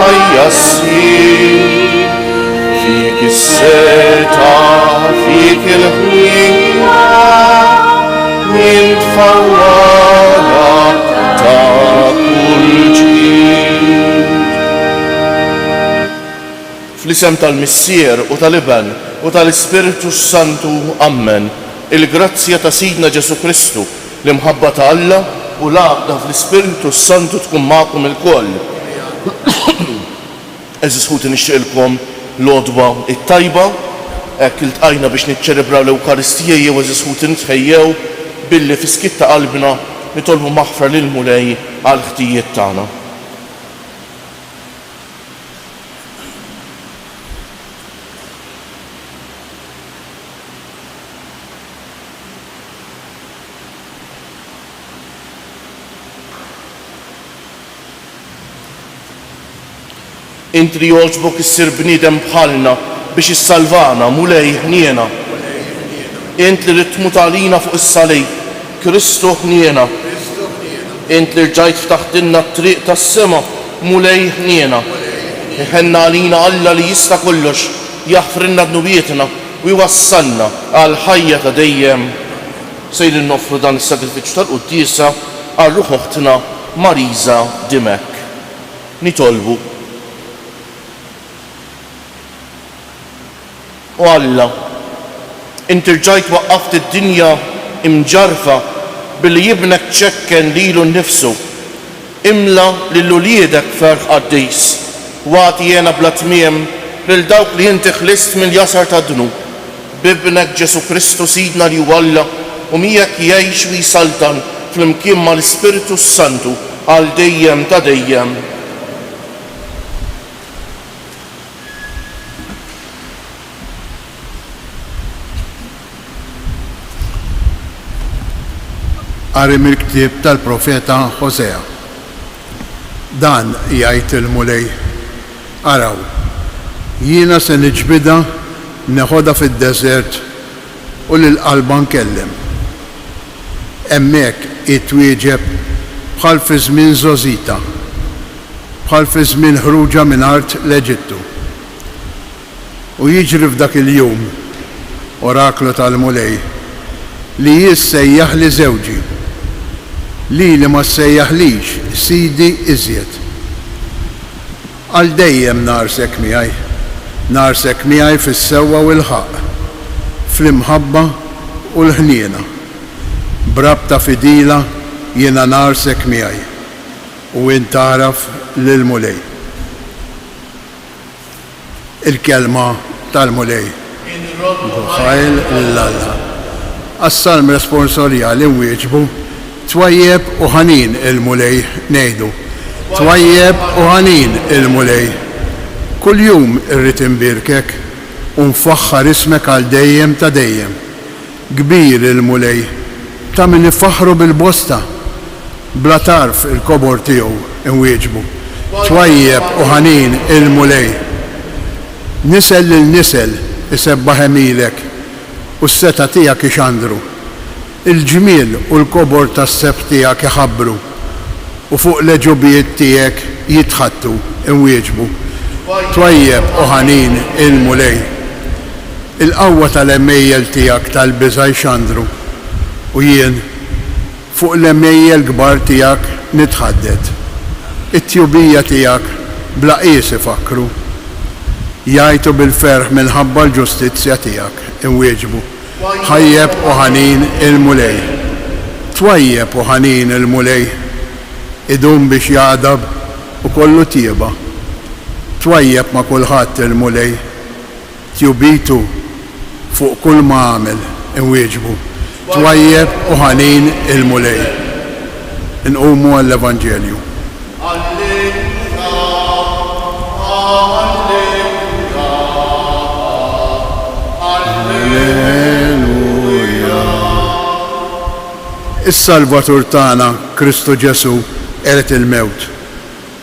ħajja ssir, fik is-seta, fik il-ħwieqa, nintfawwala ta' kull ġid. Fl-isem tal-Missier u tal-Iben u tal-Ispiritu Santu, Amen. Il-grazzja ta' Sidna Ġesu Kristu, l-imħabba ta' Alla u l-għaqda fl-Ispiritu Santu tkun magħkom il-koll. Eżis ħuti nixtieqilkom l-għodwa it-tajba, hekk iltqajna biex niċċelebraw l-Ewkaristija jew eżis ħuti nitħejjew billi fi skitt ta' qalbna nitolbu maħfra lil Mulej għal ħtijiet tagħna. Inti li jogħġbok issir bniedem bħalna biex issalvana, Mulej ħniena. Int li rid tmut għalina fuq is-salib, Kristu ħniena. Int li rġajt ftaħtilna t-triq tas-sema, Mulej ħniena. Iħenna għalina Alla li jista' kollox, jaħfrilna dnubietna u jwassalna għal ħajja ta' dejjem. Sejri noffru dan is-sagrifiċċju tal-Qudiesa għal ruħ oħtna Mariża Dimek. Nitolbu. U Alla, inti rġajt waqqaft id-dinja imġarfa billi jibnek ċekken lilu nnifsu. Imla lill-uliedek ferħ qaddis, wagħti jena bla tmiem lil dawk li inti ħlist mill-jasar ta' dnub. Bibnek Ġesu Kristu Sidna li hu Alla u miegħek jgħix u jsaltan flimkien mal-Ispiritu Santu għal dejjem ta' dejjem. Qari mill-ktieb tal-profeta Hosea. Dan jgħid il-Mulej, araw, jiena se niġbidha neħodha fid-deżert u lil-qalba nkellem. Hemmhekk itwieġeb bħal fi żmien Żożita, bħal fi żmien ħruġa minn art l-Eġittu. U jiġri f'dak il-jum, oraklu tal-Mulej, li jissejjaħ li żewġi, li ma sejjaħlix Sidi iżjed. Għal dejjem narsek miegħi fis-sewwa u l-ħaq, fl-imħabba u l-ħniena. Brabta fidila jiena narsek miegħi u int taraf lil Mulej. Il-kelma tal-Mulej. Ħajl lill-Alla. Għas-salm responsorjali nwieġbu twajjeb u ħanin il-Mulej ngħidu. Twajjeb u ħanin il-Mulej. Kull jum irrid imbirkek u nfaħħar ismek għal dejjem ta' dejjem. Kbir il-Mulej ta' min ifaħħru bil-bosta. Bla tarf il-kobor tiegħu nwieġbu. Twajjeb u ħanin il-Mulej. Nisel lil nisel isebbaħ emilek u s-seta tiegħek ixandru. Il-ġmiel u l-kobor tas-seb tiegħek iħabbru u fuq l-ġubijiet tiegħek jitħattu nwieġbu. Twajjeb u ħanin il-Mulej. Il-qawwa tal-emmejjel tiegħek tal-biża jxandru u jien fuq l-emmejjel kbar tiegħek nitħaddet. It-tjubija tiegħek bla qies ifakru. Jgħidu bil-ferħ minħabba l-ġustizzja tiegħek nwieġbu. Ħajjeb u ħanin il-Mulej. Twajjeb u ħanin il-Mulej. Idum biex jgħadab u kollu tieba. Twajjeb ma' kulħadd il-Mulej. Tjubitu fuq kull ma għamel nwieġbu. Twajjeb u ħanin il-Mulej. Inqumu għall-Evanġelju. Is-Salvatur tagħna Kristu Ġesu eret il-mewt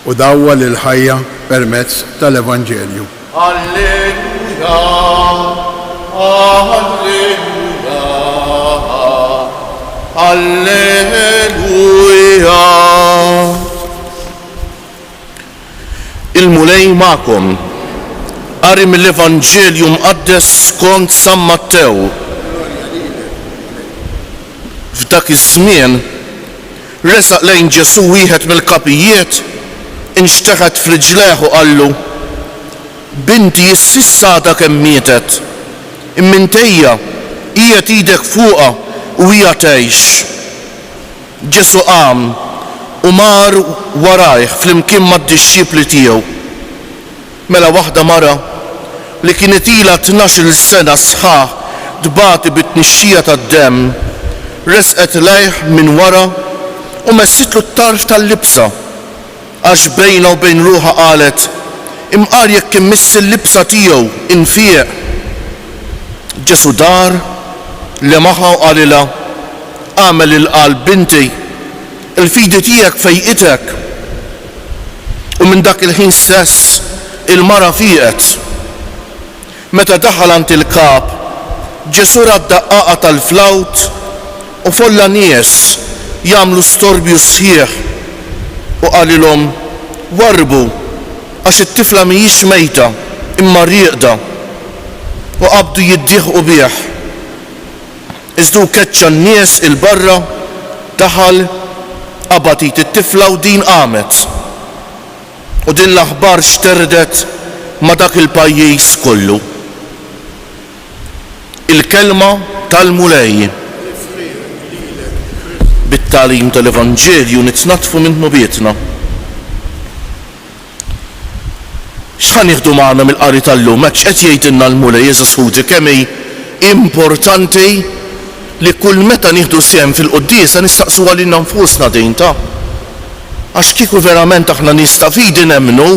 u dawwa lil ħajja permezz tal-Evanġelju. Alleluja, alleluja, alleluja. Il-Mulej magħkom. Qari mill-Evanġelju mqaddes skont San Mattew. F'dak iż-żmien resaq lejn Ġesu wieħed mill-kapijiet, inxteħet f'riġleħ u qallu: Binti ississa għadha kemm mietet, immintejja qiegħed idek fuqha u hija tgħix. Ġesu qam u mar warajh flimkien mad-dixxipli tiegħu. Mela waħda mara li kienet ilha 12 sena sħaħ tbati bit-tnixxija tad-demm, resqet lejh minn wara u messitlu t-tarf tal-libsa, għax bejna u bejn ruħha qalet: Imqar jekk immissi l-libsa tiegħu infieq. Ġesu dar lemaħa u qalilha: Għamel il-qalb binti, il-fidi tiegħek fejqitek. U minn dak il-ħin stess il-mara fieqet. Meta daħal ant il-kap, Ġesu rad-daqqaqa tal-flawt u folla nies jagħmlu storbju sħiħ u qalilhom: Warbu, għax it-tifla mhijiex mejta imma rieqda, u qabdu jiddieħqu bih. Iżdu keċċa n-nies il-barra, daħal, qabatit it-tifla u din qamet. U din l-aħbar xterdet ma dak il-pajjiż kollu. Il-kelma tal-mulej. Bit-tagħlim tal-Evanġelju nitnatfu minnu bietna. X'ħan nieħdu magħna mill-qari tal-lum, hekk qed jgħidilna l-mulej Jeżus Ħudi kemm hi importanti li kull meta nieħdu sehem fil-quddiesa nistaqsu għalina nfusna din ta'. Għax kieku verament aħna nistafidi nemmnu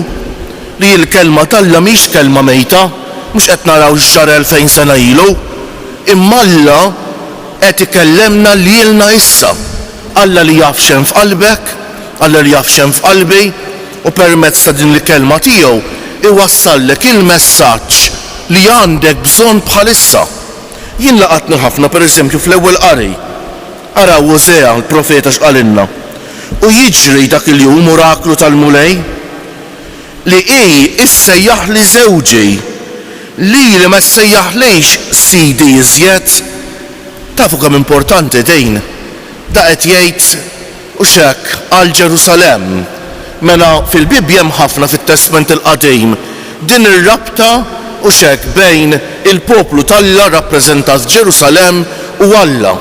li l-kelma tal-Alla mhix kelma mejta, mhux qed naraw x-xar 2000 sena ilu, imma Alla qed ikellemna lilna issa. Alla li jaf x'hemm f'qalbek, Alla li jaf x'hemm f'qalbi, u permezz ta' din il-kelma tiegħu iwassallek il-messaġġ li għandek bżonn bħalissa. Jien laqatni ħafna pereżempju fl-ewwel qari. Araw Osea l-profeta x'qalilna. U jiġri dak il-jum oraklu tal-mulej li issejjaħ li żewġi li ma ssejjaħlejx sidi iżjed. Tafu kemm importanti din. Da qed jgħid u xekk għal Ġerusalemm. Mela fil-Bibja hemm ħafna fit-Testament il-Qadim din ir-rabta u xekk bejn il-poplu tal-Alla rappreżentat Ġerusalem u Alla.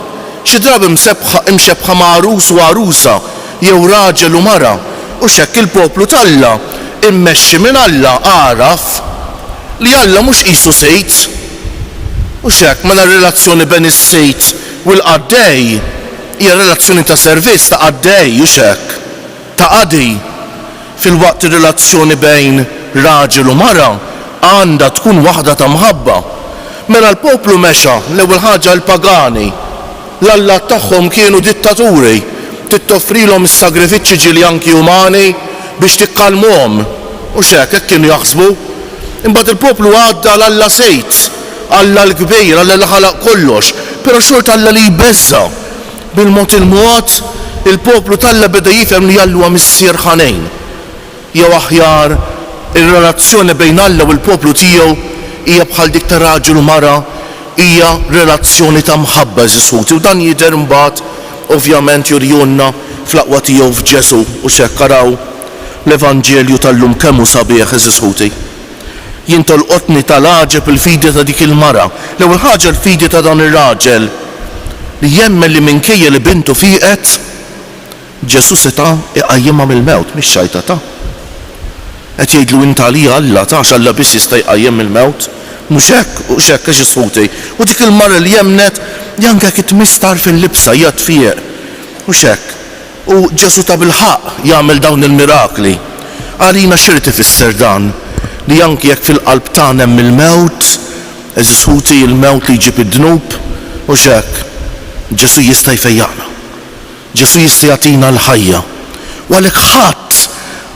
Xi drabi imxebħa ma' arus u arusa jew raġel u mara u xekk il-poplu tal-Alla immexxi minn Alla għaraf li Alla mhux qisu sejt. U xekk mela relazzjoni bejn is-sejt u l-qaddej hija relazzjoni ta' servizz ta' qaddej u xekk ta' qadi. Fil-waqt ir-relazzjoni bejn raġel u mara għandha tkun waħda ta' mħabba. Mela l-poplu mexa l-ewwel ħaġa l-pagani. L-alla tagħhom kienu dittaturi, tittoffrilhom is-sagrifiċċji ġiljanki umani biex tikkalmuhom. U x'hekk hekk kienu jaħsbu. Imbagħad il-poplu għadda l-alla sejt, Alla l-kbir, Alla li ħalaq kollox, però xort Alla li jbeżza. Bil-mod il-mod il-poplu tal-Alla beda jifhem li Alla huwa missier ħanejn. Jew aħjar ir-relazzjoni bejn Alla u l-poplu tiegħu hija bħal dik ta' raġel u mara, hija relazzjoni ta' mħabba Ġesuti. U dan jidher mbagħad ovvjament jurjunna fl-aqwa tiegħu f'Ġesu u xekk araw l-Evanġelju tal-lum kemm hu sabiħ Ġesuti. Jien tolqotni tal-għaġeb il-fidi ta' dik il-mara. L-ewwel ħaġa l-fidi ta' dan ir-raġel li jemmen li minkejja li bintu fieqet Ġesu seta' iqajjimha mill-mewt mhix xajta ta'. Qed jgħidlu inta għalija Alla tax Alla biss jista' jqajjem il-mewt. Mhux hekk u x'hekk għax Ġesuti. U dik il-mara li jemnet janka kif tmistar fil-libsa hija tfieq. Mhux hekk. U Ġesu ta' bil-ħaq jagħmel dawn il-mirakli. Għalina xirti ifisser dan li anki jekk fil-qalb tagħna hemm il-mewt, Ġesuti il-mewt li jġib id-dnub u x'hekk Ġesu jista' jfejjaqna. Ġesu jista' jagħtina l-ħajja. U għalhekk ħadd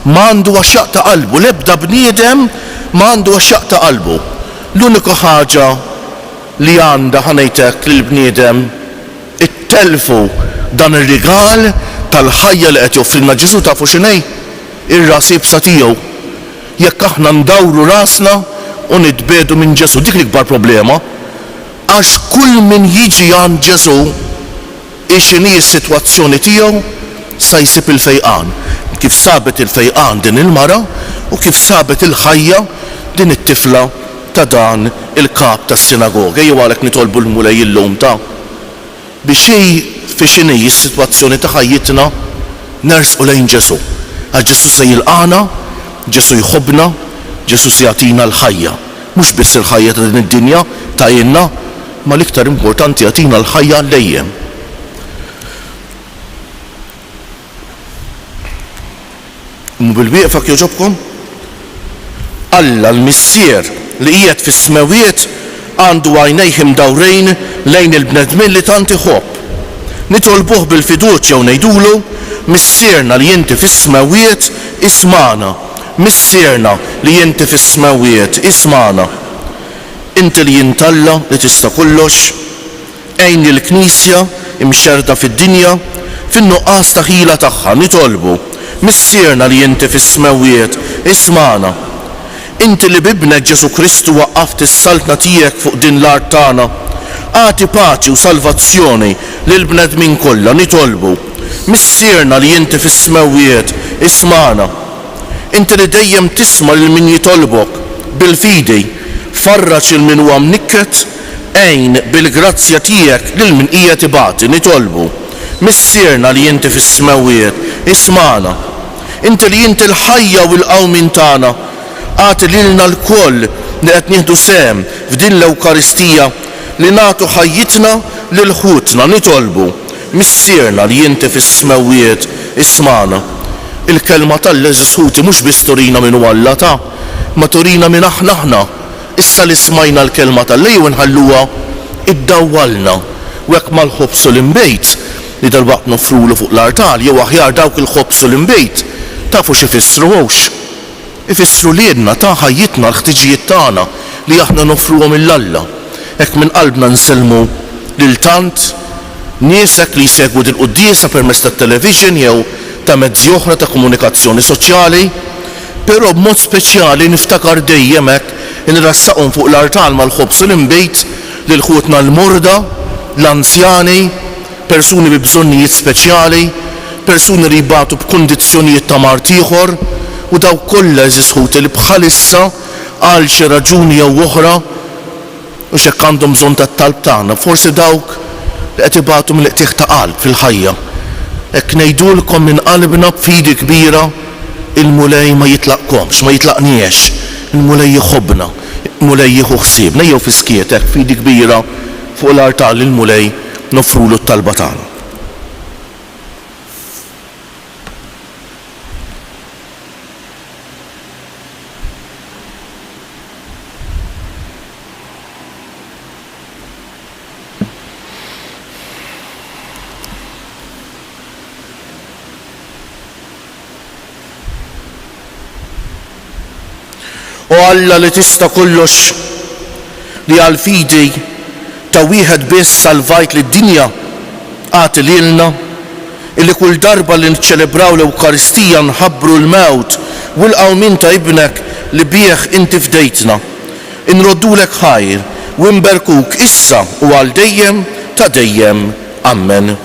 m'għandu għaxaq ta' qalbu, l-ebda bniedem m'għandu għaxaq ta' qalbu. L-unika ħaġa li għandha ħanejtek lill-bniedem ittelfu dan ir-rigal tal-ħajja li qed joffrilna Ġesu tafu x'inhi? Ir-rasibsa tiegħu. jekk aħna ndawru rasna u nitbedu minn Ġesu. Dik l-ikbar problema. Għax kull min jiġi għand Ġesu ixini s-sitwazzjoni tiegħu sa jsib il-fejqan. Kif sabet il-fejqan din il-mara u kif sabet il-ħajja din it-tifla ta' dan il-kap tas-sinagoga. Jew għalhekk nitolbu l-mulej illum ta' biex fi xini s-sitwazzjoni ta' ħajjitna nersqu lejn Ġesu. Għax Ġesu se jilqana, Ġesu jħobbna, Ġesu se jagħtina l-ħajja. Mhux biss il-ħajja ta' din id-dinja ta' jenna, ma l-iktar importanti jagħtina l-ħajja lejjem. Bil-wieqfa jogħġobkom? Alla l-missier li qiegħed fis-smawiet għandu għajnejh imdawrejn lejn il-bnedmin li tant iħobb. Nitolbuh bil-fiduċja u ngħidulu missierna li inti fis-smawiet ismana. Missierna li inti fis-smawiet ismana. Inti li jintalla li tista' kollox, għejn il-Knisja imxerda fid-dinja fin-nuqqas ta' ħila tagħha nitolbu. Missierna li inti fis-smawiet ismana. Inti li bibnek Ġesu Kristu waqqaft is-saltna tiegħek fuq din l-art tagħna. Għati paċi u salvazzjoni lil bnedmin kollha nitolbu. Missierna li inti fis-smawiet ismana. Inti li dejjem tisma' lil min jitolbok bil-fidi farraġ il min huwa mnikket għejn bil-grazzja tiegħek lil min qiegħed ibati nitolbu. Missierna li inti fis-smawiet ismana. Inti li inti l-ħajja u l-qawmin tagħna għati lilna l-koll li qed nieħdu sehem f'din l-Ewkaristija li nagħtu ħajjitna lil ħutna nitolbu. Missierna li inti fis-smawiet ismana. Il-kelma tal-Ġesus ħuti mhux biss turina minn Alla ta' ma turina minn aħna. Issa li smajna l-kelma tal-lejn nħalluha iddawwalna u hekk mal-ħobsu l-imbejt li dalwaqt nofrulu fuq l-artal jew aħjar dawk il-ħobsu l-imbejt tafu x'ifissru hux. Ifissru liedna ta' ħajjitna l-ħtiġijiet tagħna li aħna nofruhom mill-Alla. Hekk minn qalbna nsellmu lil tant niesek li jsegwu din quddiesa permezz tat-television jew ta' mezzi oħra ta' komunikazzjoni soċjali, però b'mod speċjali niftakar dejjem hekk inrassaqhom fuq l-artal mal-ħobsu l-imbejt lil ħutna l-morda, l-anzjani, persuni bi bżonnijiet speċjali, persuni li jbatu b'kundizzjonijiet ta' mart ieħor u dawk kollha eżisħuti li bħalissa għal xi raġuni jew oħra u x'hekk għandhom bżonn tat-talb tagħna, forsi dawk li qed ibatu mill-qtieħ ta' qalb fil-ħajja. Hekk ngħidulkom minn qalbna b'fidi kbira il-mulej ma jitlaqkomx, ma jitlaqniex. Il-mulej jħobbna, il-mulej jieħu ħsiebna jew fi skiet hekk fidi kbira fuq l-artal il-mulej nofrulu t-talba tagħna. U Alla li tista' kollox li għal-fidi ta' wieħed biss salvajt lid-dinja għati lilna illi kull darba li nċelebraw l-Ewkaristija nħabbru l-mewt u l-qawmin ta' ibnek li bih inti fdejtna. Inroddulek ħajr u nberkuk issa u għal dejjem ta' dejjem. Amen.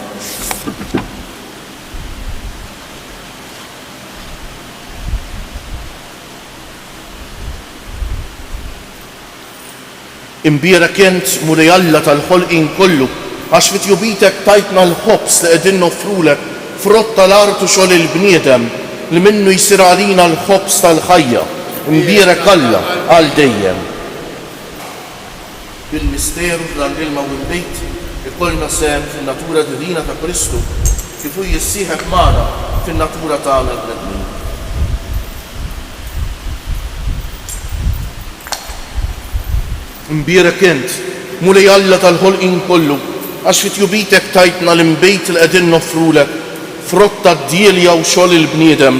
Imbira kent mulej Alla tal-ħolqin kollu, għax fit-jubitek tajtna l-ħobs li qegħdin nofrulek frott tal-art u xogħol il-bniedem li minnu jsir għalina l-ħobs tal-ħajja. Imbira Alla għal dejjem. Bil-misteru tal-ilma u l-bejt ikollna sehem fin-natura divina ta' Kristu kif hu jissieħeb magħna fin-natura tagħna l-bnedmin. Imbira kent mulej Alla tal-ħolqin kollu għax fit-jubitek tajtna l-imbejt li qegħdin nofrulek frott tad-djelja u xogħol il-bniedem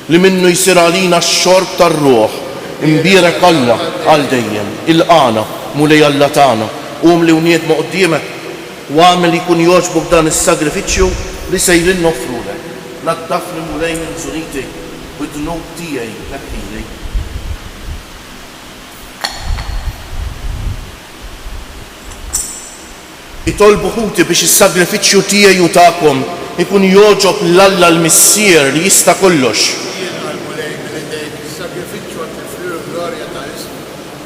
li minnu jsir għalina x-xorb tar-ruħ. Imbira Alla għal dejjem. Il-qana mulej Alla tagħna qum li uniet ma' quddiemek u għamel jkun jogħġbok dan is-sagrifiċċju li sejrin nofrulek. Naddafni mulej minn żuniti u d-dnub tiegħi neħħili. Itolbu ħuti biex is-sagrifiċċju tiegħi u tagħkom ikun jogħġob l-Alla l-Missier li jista' kollox. Jien għal-mulej mill-idejk is-sagrifiċċju għat-tifrir glorja ta' ismu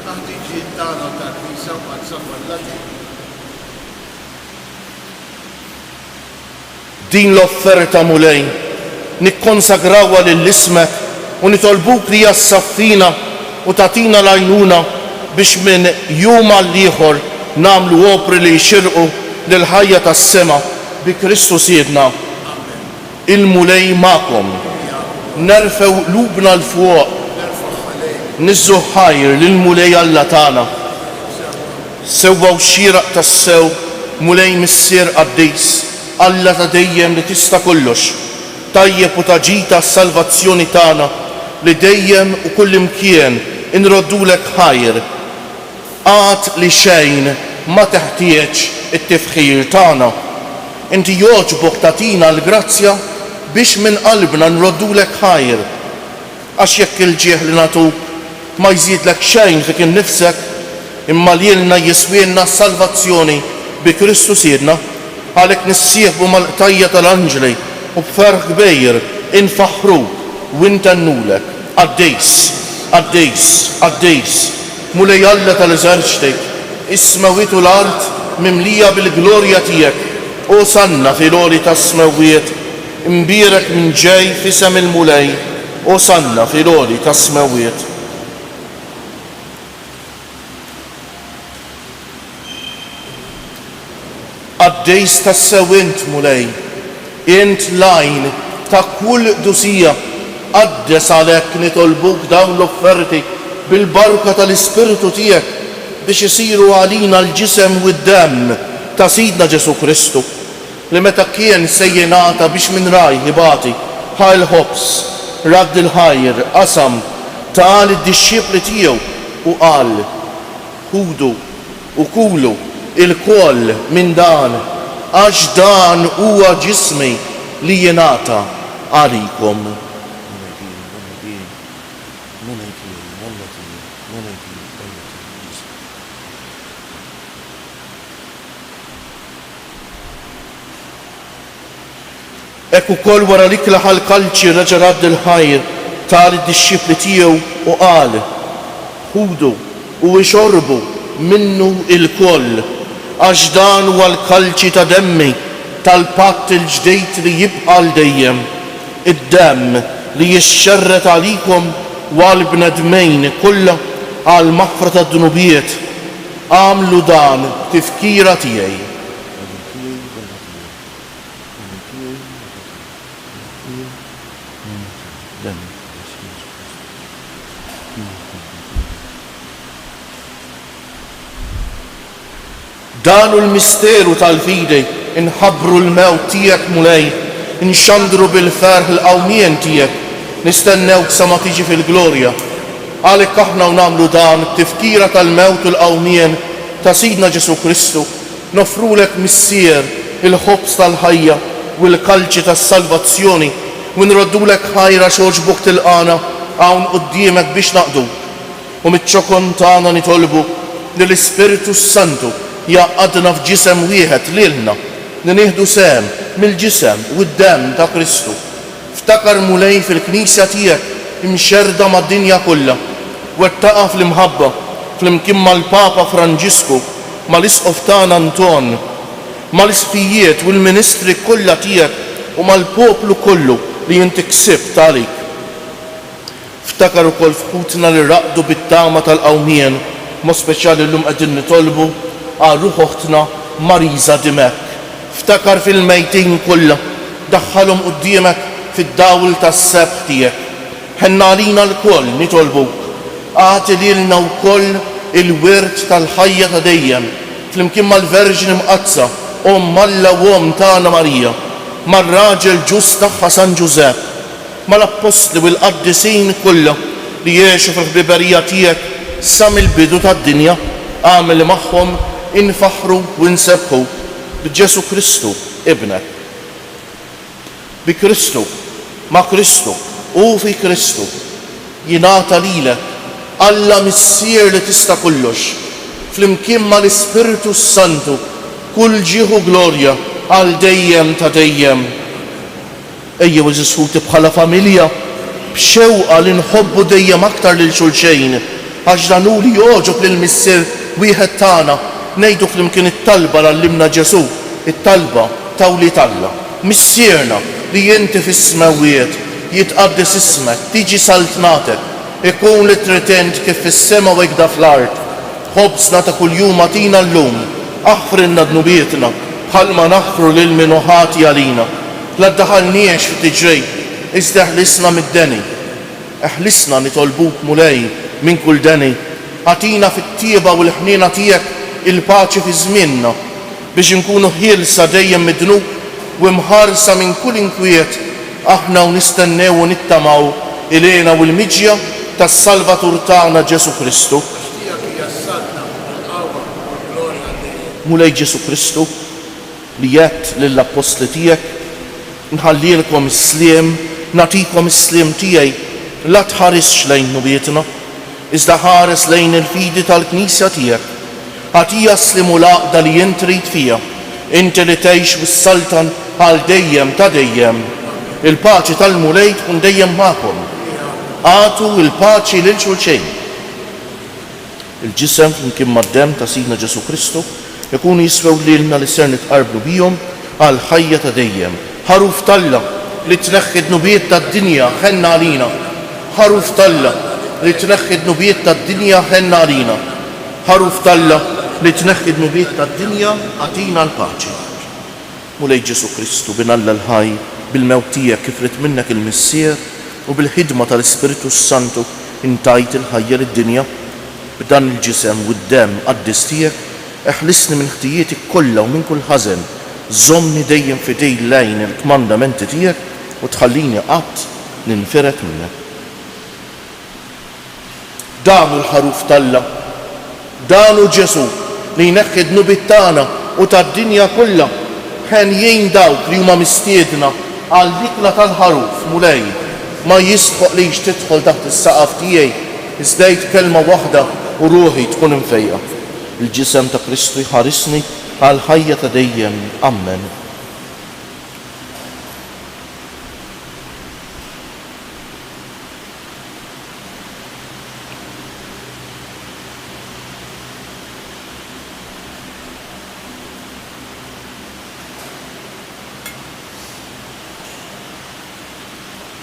taħt iġid tagħna tal-Knisja għad-safallati. Din l-offerta mulej nikkonsagrawha lill-ismek u nitolbuk li jassaffina u tagħtina l-għajnuna biex minn jum għal ieħor nagħmlu opri li jxirqu lill-ħajja tas-sema bi Kristu Siedna. Il-mulej magħkom. Nerfew qlubna l-fuq. Niżżu ħajr lill-mulej Alla tagħna. Sewwa xieraq tas-sew mulej missier qaddejs Alla ta' dejjem li tista' kollox. Tajjeb u taġita s-salvazzjoni tagħna li dejjem u kull imkien inroddulek ħajr. Għad li xejn ma teħtieġ it-tifħir tagħna. Inti jogħġbok tagħtina l-grazzja biex minn qalbna nroddulek ħajr. Għax jekk il-ġieħ li nagħtuk ma jżidlek xejn fik innifsek, imma lilna jiswielna s-salvazzjoni bi Kristu Siedna, għalhekk nissieħbu mal-qtajja tal-anġli u b'ferħ kbir infaħruk u intennulek. Għaddejs, għaddejs, għaddejs, mulej Alla tal-eżerċti, is-smawiet u l-art mimlija bil-glorja tiegħek, Osanna fil-għoli tas-smawiet, imbierek minn ġej f'isem il-mulej, Osanna fil-għoli tas-smawiet. Għaddejs tas-sew int mulej, int lajn ta' kull dusija, għaddes għalhekk nitolbuk dawn l-offerti bil-barka tal-Ispiritu tiegħek biex isiru għalina l-ġisem u d-demm ta' Sidna Ġesu Kristu li meta kien sejjenata biex minn raj ibati ħal ħobs, radd il-ħajr, qasam tal id-dixxiepli tiegħu u qal ħudu u kulu il-koll minn dan għax dan huwa ġismi li jingħata għalikom. Ekku kol wara li klaħal kalċi reġa' radd il-ħajr tal id-dixxiepli tiegħu u qal ħudu u ixorbu minnu il-koll għax dan huwa l-kalċi ta' demmi tal-patt il-ġdejt li jibqa' l dejjem, id-demm li jixxerret għalikom u għall-bnedmejn kollha għal maħfra tad-dunubiet. Għamlu dan tifkira tiegħi. Danu l-misteru tal-fidi inħabbru l-mewt tiegħek mulej, inxandru bil-ferħ l-qawmien tiegħek, nistennewk sa ma tiġi fil-glorja. Għalhekk aħna nagħmlu dan tifkira tal-mewt u l-qawmien ta' Sidna Ġesu Kristu, nofrulek missier il-ħobs tal-ħajja u l-kalċi tas-salvazzjoni u nroddulek ħajra xogħġbok tilqana hawn quddiemek biex naqduk. U miċ-ċokon tagħna nitolbu lill-Ispiritu Santu jaqadna f'ġisem wieħed lilna li nieħdu sehem mill-ġisem u d-demm ta' Kristu. Ftakar mulej fil-Knisja tiegħek imxerda mad-dinja kollha, wettaqa fl-imħabba flimkien mal-Papa Franġisku, mal-Isqof tagħna Anton, mal-isfijiet u l-ministri kollha tiegħek u mal-poplu kollu li inti ksibt għalik. Ftakar ukoll f'ħutna li raqdu bit-tama tal-qawmien, ma speċjali llum qegħdin nitolbu għal ruħ oħtna Mariża Dimek. Ftakar fil-mejtin kollha, daħħalhom quddiemek fid-dawl tas-seb tiegħek. Ħenna għalina l-koll nitolbuk, għati lilna wkoll il-wirt tal-ħajja ta' dejjem, flimkien mal-Verġini Mqazza, Alla u tagħna Marija, mar-raġel ġust tagħha San Ġusepp, mal-Apostli u l-Qaddisin kollha li jgħixu fil-ħbiberija tiegħek sa mill-bidu tad-dinja, għamel magħhom infaħru u nsebħu b'Ġesu Kristu ibnek. Bi Kristu, ma' Kristu u fi Kristu jingħata lilek Alla missier li tista' kollox flimkien mal-Ispiritu Santu kull ġieħu glorja għal dejjem ta' dejjem. Ejjew iżissuti bħala familja b'xewqa li nħobbu dejjem aktar lil xulxejn għax dan hu li joġob lil missier wieħed tagħna ngħidu flimkien it-talba l-allimna Ġesu, it-talba tawli Alla. Missierna li inti fis-smawiet jitqaddes ismek, tiġi saltnatek, ikun li tritent kif fis-sema u ikda fl-art. Ħobsna ta' kuljum atina llum, aħfrinna dnubietna bħalma naħfru lil min ħati għalina. La ddaħalniex fit-tiġrej, iżda ħlisna mid-deni. Eħlisna nitolbuk mulej minn kull deni. Atina fit-tieba u l-ħniena tiegħek il-paċi fi żmienna biex inkunu ħielsa dejjem midnub u mħarsa minn kull inkwiet aħna u nistennew u nittamaw ilena u l-miġja tas-Salvatur tagħna Ġesu Kristu. Mulej Ġesu Kristu li jett lill-apostli tiegħek nħallilkom is-sliem, nagħtikom is-sliem tiegħi la tħarisx lejn nubietna, iżda ħares lejn il-fidi tal-Knisja tiegħek. Għatija slimu laqda li inti trid fija, inti li tgħix bis-saltan għal dejjem ta' dejjem. Il-paċi tal-mulej tkun dejjem magħkom. Għatu il-paċi lil xulxejn. Il-ġisem flimkien mad-demm ta' Sidna Ġesu Kristu ikunu jiswew lilna li ser nitqarblu bihom għal ħajja ta' dejjem. Ħaruf Alla li tneħħi d-nubiet tad-dinja ħenna għalina. Ħaruf Alla li tneħħi d-nubiet tad-dinja ħenna għalina. Ħaruf Alla li tneħħi d-nubiet tad-dinja għatina l-paċi. Mulej Ġesu Kristu bin Alla l-ħaj bil-mewt tiegħek kif rid minnek il-missier u bil-ħidma tal-Ispiritu Santu intajt il-ħajja lid-dinja b'dan il-ġisem u d-demm qaddis tiegħek eħlisni minn ħtijieti kollha u minn kull ħażen, żommni dejjem fidej lejn il-kmandamenti tiegħek u tħallini qatt ninfiret minnek. Dan il-ħaruf Alla, dan hu Ġesu li jneħħi d-nubiet tagħna u tad-dinja kollha ħen jgħin dawk li huma mistiedna għal dikla tal-ħaruf mulej ma jisħoq li tidħol taħt is-saqaf tiegħi iżdejt kelma waħda u ruħi tkun imfejqa. Il-ġisem ta' Kristu jħarisni għal ħajja ta' dejjem. Amen.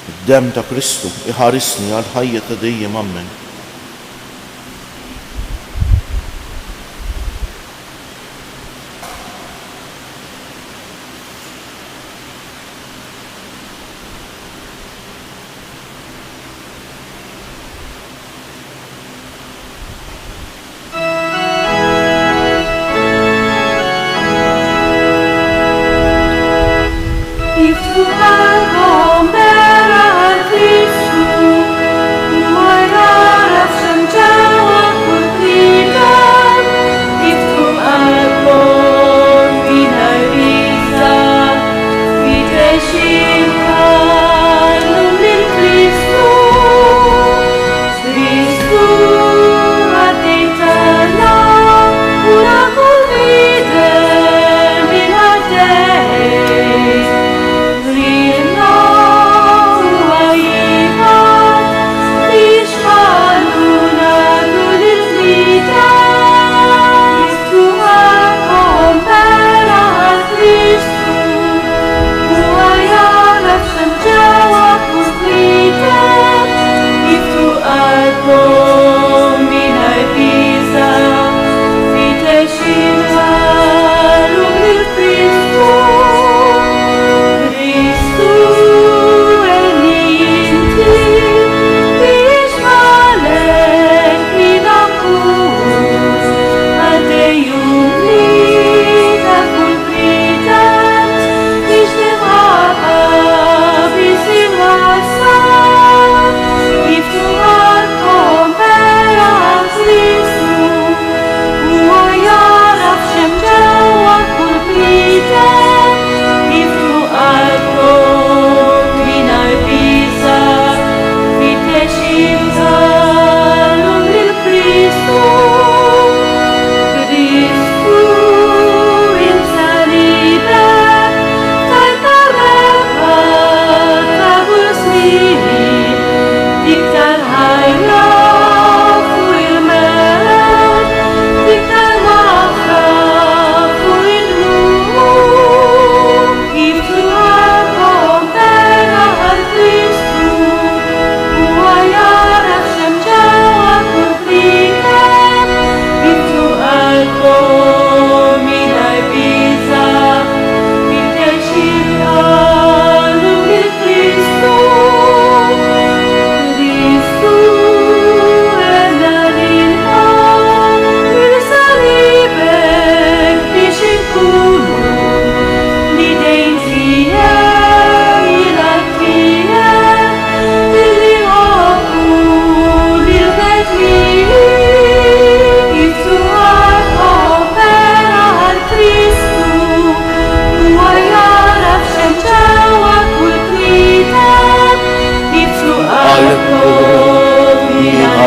Id-demm ta' Kristu iħarisni għal ħajja ta' dejjem. Amen. If tu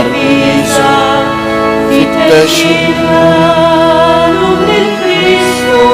Markisa, fit-texxina lil Kristu.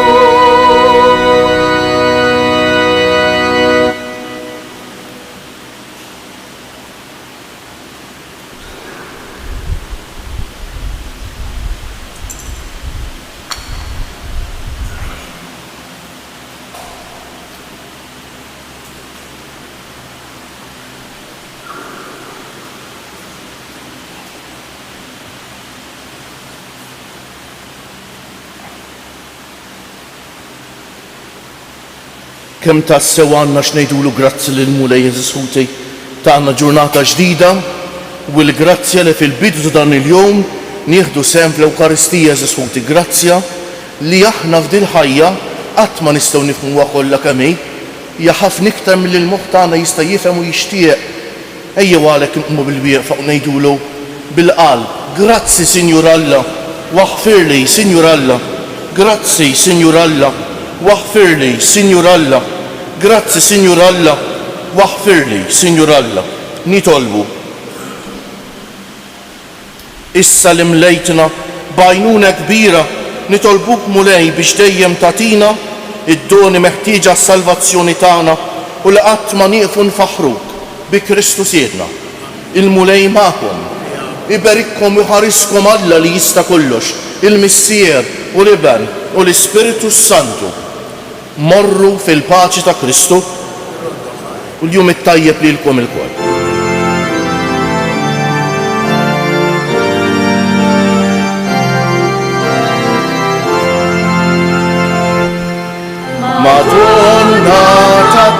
Kem tassew għanna xnejdulu grazzi l-mulej Jeżisuti ta' għanna ġurnata ġdida u l-grazzja li fil-bidu dan il-jum nieħdu sem fl-Ewkaristija Jeżisuti. Grazzja li aħna f'dil ħajja qatt ma nistgħu nifhmuha kollha kemm hi, hija ħafna iktar milli l-moħħ tagħna jista' jifhem u jixtieq. Ejjew għalhekk inqmu bil-wieqfa u ngħidulu bil-qalb, grazzi Sinjur Alla, waħfirli Sinjur Alla, grazzi Sinjur Alla, waħfirli Sinjur Alla. Grazzi, Sinjur Alla, waħfirli, Sinjur Alla, nitolbu. Issa li mlejtna bajnuna kbira, nitolbuk mulej biex dejjem tatina id-doni meħtieġa s-salvazzjoni tagħna u li qatt ma nieqfu nfaħruk bi Kristu siedna. Il-mulej magħkom, iberikkom u ħariskom Alla li jista' kollox, il-Missier u l-Iben u l-Ispiritu Santu. Morru fil-paċi ta' Kristu u l-jum it-tajjeb lilkom il-kol. Madonna ta'